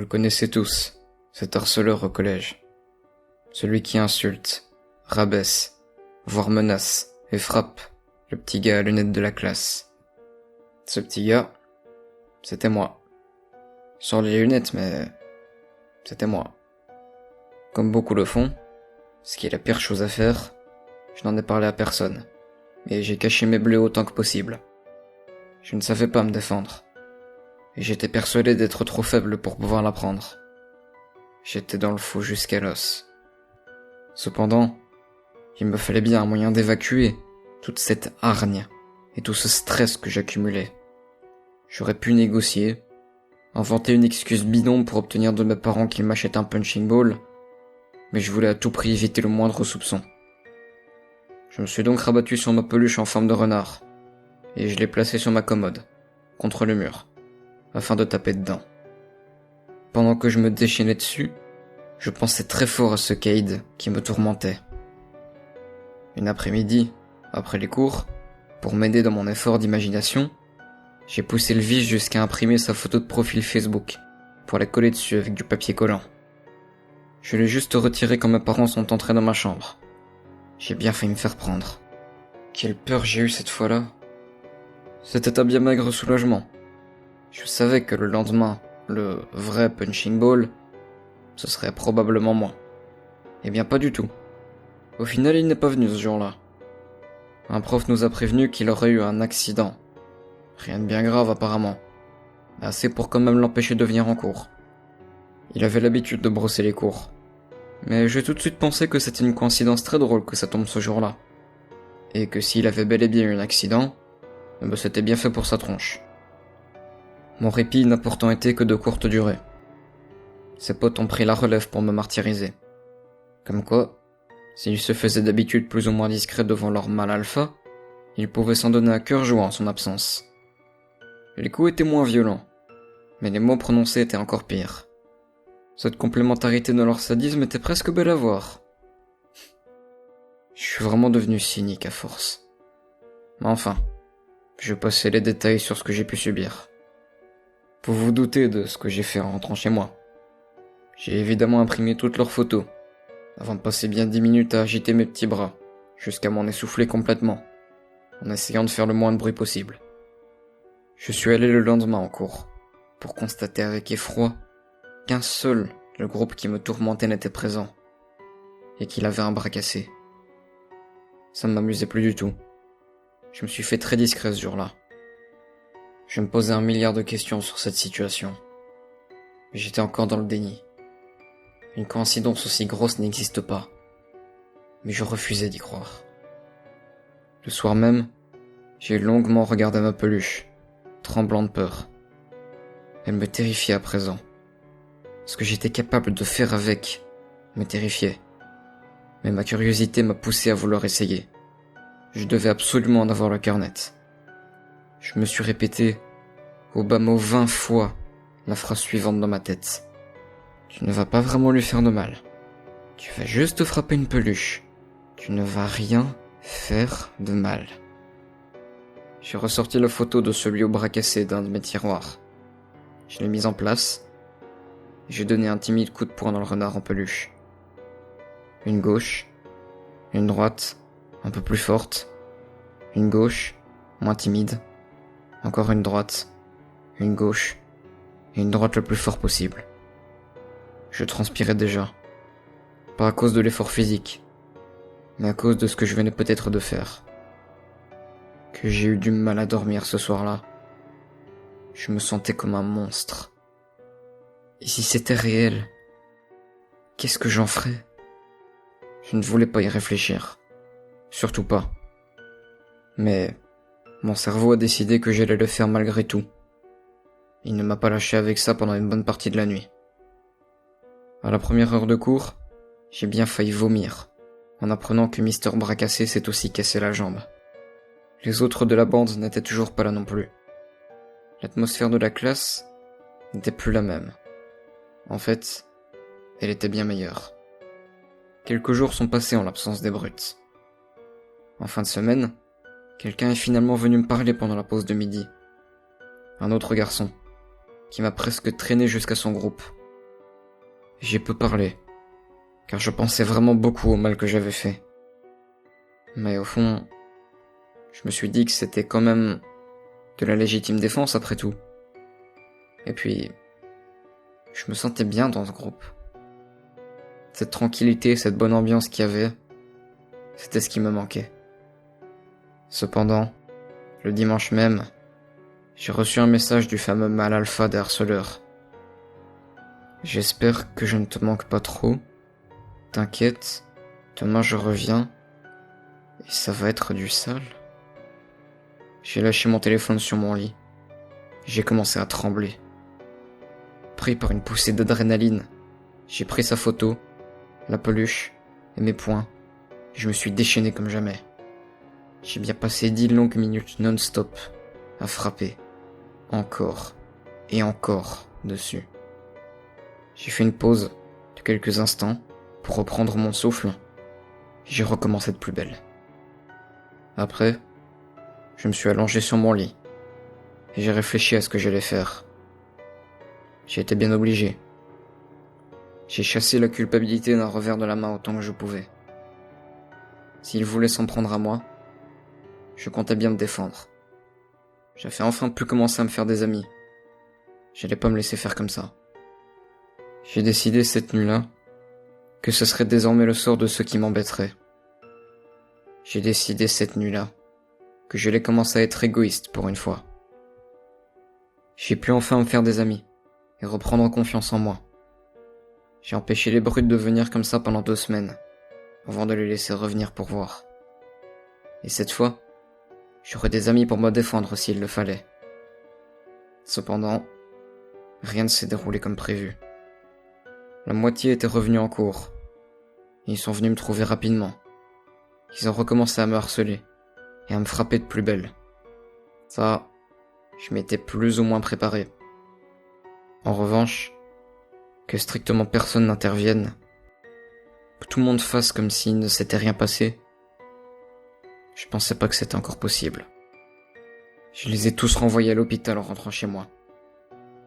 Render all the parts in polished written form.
connaissais tous, cet harceleur au collège. Celui qui insulte, rabaisse, voire menace et frappe le petit gars à lunettes de la classe. Ce petit gars, c'était moi. Sans les lunettes, mais c'était moi. Comme beaucoup le font, ce qui est la pire chose à faire, je n'en ai parlé à personne, mais j'ai caché mes bleus autant que possible. Je ne savais pas me défendre, et j'étais persuadé d'être trop faible pour pouvoir l'apprendre. J'étais dans le faux jusqu'à l'os. Cependant, il me fallait bien un moyen d'évacuer toute cette hargne et tout ce stress que j'accumulais. J'aurais pu négocier, inventer une excuse bidon pour obtenir de mes parents qu'ils m'achètent un punching ball, mais je voulais à tout prix éviter le moindre soupçon. Je me suis donc rabattu sur ma peluche en forme de renard, et je l'ai placée sur ma commode, contre le mur, afin de taper dedans. Pendant que je me déchaînais dessus, je pensais très fort à ce Cade qui me tourmentait. Une après-midi, après les cours, pour m'aider dans mon effort d'imagination, j'ai poussé le vice jusqu'à imprimer sa photo de profil Facebook, pour la coller dessus avec du papier collant. Je l'ai juste retiré quand mes parents sont entrés dans ma chambre. J'ai bien failli me faire prendre. Quelle peur j'ai eue cette fois-là. C'était un bien maigre soulagement. Je savais que le lendemain, le vrai punching ball, ce serait probablement moi. Eh bien pas du tout. Au final, il n'est pas venu ce jour-là. Un prof nous a prévenu qu'il aurait eu un accident. Rien de bien grave apparemment. Assez pour quand même l'empêcher de venir en cours. Il avait l'habitude de brosser les cours. Mais j'ai tout de suite pensé que c'était une coïncidence très drôle que ça tombe ce jour-là. Et que s'il avait bel et bien eu un accident, c'était bien fait pour sa tronche. Mon répit n'a pourtant été que de courte durée. Ses potes ont pris la relève pour me martyriser. Comme quoi, s'ils se faisaient d'habitude plus ou moins discrets devant leur mal alpha, ils pouvaient s'en donner à cœur joie en son absence. Les coups étaient moins violents, mais les mots prononcés étaient encore pires. Cette complémentarité dans leur sadisme était presque belle à voir. Je suis vraiment devenu cynique à force. Mais enfin, je vais passer les détails sur ce que j'ai pu subir. Vous vous doutez de ce que j'ai fait en rentrant chez moi. J'ai évidemment imprimé toutes leurs photos, avant de passer bien 10 minutes à agiter mes petits bras, jusqu'à m'en essouffler complètement, en essayant de faire le moins de bruit possible. Je suis allé le lendemain en cours, pour constater avec effroi qu'un seul, le groupe qui me tourmentait n'était présent, et qu'il avait un bras cassé. Ça ne m'amusait plus du tout. Je me suis fait très discret ce jour-là. Je me posais 1 milliard de questions sur cette situation. Mais j'étais encore dans le déni. Une coïncidence aussi grosse n'existe pas. Mais je refusais d'y croire. Le soir même, j'ai longuement regardé ma peluche, tremblant de peur. Elle me terrifiait à présent. Ce que j'étais capable de faire avec me terrifiait. Mais ma curiosité m'a poussé à vouloir essayer. Je devais absolument en avoir le cœur net. Je me suis répété, au bas mot 20 fois, la phrase suivante dans ma tête. Tu ne vas pas vraiment lui faire de mal. Tu vas juste frapper une peluche. Tu ne vas rien faire de mal. J'ai ressorti la photo de celui au bras cassé d'un de mes tiroirs. Je l'ai mise en place. J'ai donné un timide coup de poing dans le renard en peluche. Une gauche, une droite, un peu plus forte, une gauche, moins timide, encore une droite, une gauche, et une droite le plus fort possible. Je transpirais déjà, pas à cause de l'effort physique, mais à cause de ce que je venais peut-être de faire. Que j'ai eu du mal à dormir ce soir-là. Je me sentais comme un monstre. Et si c'était réel, qu'est-ce que j'en ferais ? Je ne voulais pas y réfléchir. Surtout pas. Mais mon cerveau a décidé que j'allais le faire malgré tout. Il ne m'a pas lâché avec ça pendant une bonne partie de la nuit. À la première heure de cours, j'ai bien failli vomir, en apprenant que Mister Bracassé s'est aussi cassé la jambe. Les autres de la bande n'étaient toujours pas là non plus. L'atmosphère de la classe n'était plus la même. En fait, elle était bien meilleure. Quelques jours sont passés en l'absence des brutes. En fin de semaine, quelqu'un est finalement venu me parler pendant la pause de midi. Un autre garçon, qui m'a presque traîné jusqu'à son groupe, J'ai peu parlé, car je pensais vraiment beaucoup au mal que j'avais fait. Mais au fond, je me suis dit que c'était quand même de la légitime défense après tout. Et puis, je me sentais bien dans ce groupe. Cette tranquillité, cette bonne ambiance qu'il y avait, c'était ce qui me manquait. Cependant, le dimanche même, j'ai reçu un message du fameux mâle alpha des harceleurs. J'espère que je ne te manque pas trop. T'inquiète, demain je reviens, et ça va être du sale. J'ai lâché mon téléphone sur mon lit. J'ai commencé à trembler. Pris par une poussée d'adrénaline, j'ai pris sa photo, la peluche et mes poings. Je me suis déchaîné comme jamais. J'ai bien passé 10 longues minutes non-stop à frapper, encore et encore dessus. J'ai fait une pause de quelques instants pour reprendre mon souffle. J'ai recommencé de plus belle. Après, je me suis allongé sur mon lit et j'ai réfléchi à ce que j'allais faire. J'ai été bien obligé. J'ai chassé la culpabilité d'un revers de la main autant que je pouvais. S'il voulait s'en prendre à moi, je comptais bien me défendre. J'avais enfin pu commencer à me faire des amis. J'allais pas me laisser faire comme ça. J'ai décidé cette nuit-là que ce serait désormais le sort de ceux qui m'embêteraient. J'ai décidé cette nuit-là que j'allais commencer à être égoïste pour une fois. J'ai pu enfin me faire des amis et reprendre confiance en moi. J'ai empêché les brutes de venir comme ça pendant 2 semaines, avant de les laisser revenir pour voir. Et cette fois, j'aurai des amis pour me défendre s'il le fallait. Cependant, rien ne s'est déroulé comme prévu. La moitié était revenue en cours. Ils sont venus me trouver rapidement. Ils ont recommencé à me harceler et à me frapper de plus belle. Ça, je m'étais plus ou moins préparé. En revanche, que strictement personne n'intervienne, que tout le monde fasse comme s'il ne s'était rien passé, je pensais pas que c'était encore possible. Je les ai tous renvoyés à l'hôpital en rentrant chez moi.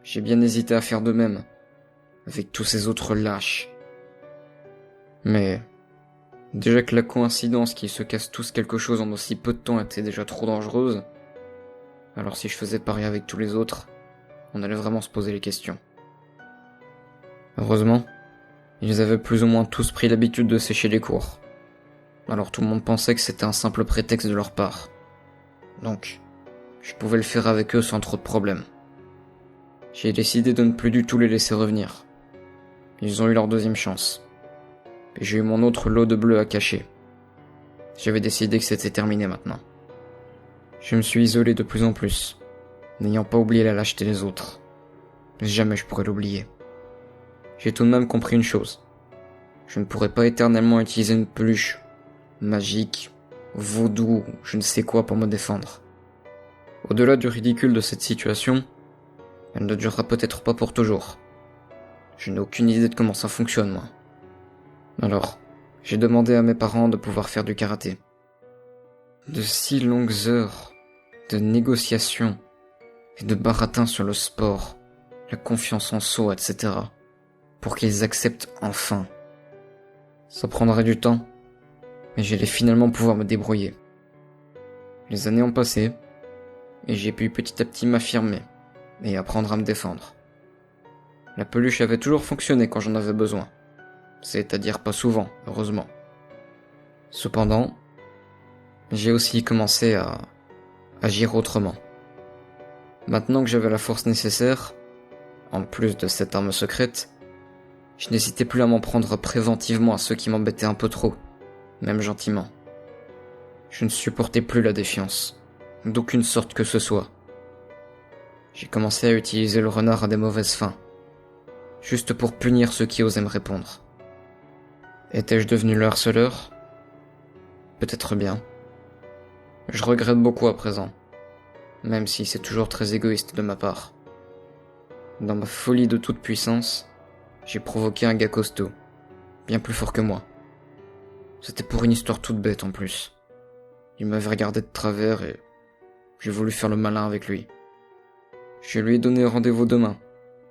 J'ai bien hésité à faire de même, avec tous ces autres lâches. Mais, déjà que la coïncidence qu'ils se cassent tous quelque chose en aussi peu de temps était déjà trop dangereuse, alors si je faisais pareil avec tous les autres, on allait vraiment se poser les questions. Heureusement, ils avaient plus ou moins tous pris l'habitude de sécher les cours. Alors tout le monde pensait que c'était un simple prétexte de leur part. Donc, je pouvais le faire avec eux sans trop de problèmes. J'ai décidé de ne plus du tout les laisser revenir. Ils ont eu leur deuxième chance. Et j'ai eu mon autre lot de bleu à cacher. J'avais décidé que c'était terminé maintenant. Je me suis isolé de plus en plus, n'ayant pas oublié la lâcheté des autres. Jamais je pourrais l'oublier. J'ai tout de même compris une chose. Je ne pourrais pas éternellement utiliser une peluche magique, vaudou, je ne sais quoi pour me défendre. Au-delà du ridicule de cette situation, elle ne durera peut-être pas pour toujours. Je n'ai aucune idée de comment ça fonctionne, moi. Alors, j'ai demandé à mes parents de pouvoir faire du karaté. De si longues heures de négociations et de baratin sur le sport, la confiance en soi, etc. pour qu'ils acceptent enfin. Ça prendrait du temps, mais j'allais finalement pouvoir me débrouiller. Les années ont passé, et j'ai pu petit à petit m'affirmer et apprendre à me défendre. La peluche avait toujours fonctionné quand j'en avais besoin, c'est-à-dire pas souvent, heureusement. Cependant, j'ai aussi commencé à agir autrement. Maintenant que j'avais la force nécessaire, en plus de cette arme secrète, je n'hésitais plus à m'en prendre préventivement à ceux qui m'embêtaient un peu trop, même gentiment. Je ne supportais plus la défiance, d'aucune sorte que ce soit. J'ai commencé à utiliser le renard à des mauvaises fins, juste pour punir ceux qui osaient me répondre. Étais-je devenu le harceleur ? Peut-être bien. Je regrette beaucoup à présent, même si c'est toujours très égoïste de ma part. Dans ma folie de toute puissance, j'ai provoqué un gars costaud, bien plus fort que moi. C'était pour une histoire toute bête en plus. Il m'avait regardé de travers et j'ai voulu faire le malin avec lui. Je lui ai donné rendez-vous demain,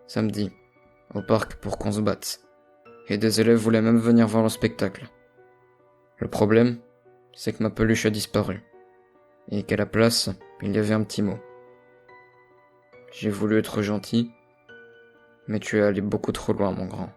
samedi, au parc pour qu'on se batte. et des élèves voulaient même venir voir le spectacle. Le problème, c'est que ma peluche a disparu, et qu'à la place, il y avait un petit mot. J'ai voulu être gentil, mais tu es allé beaucoup trop loin, mon grand.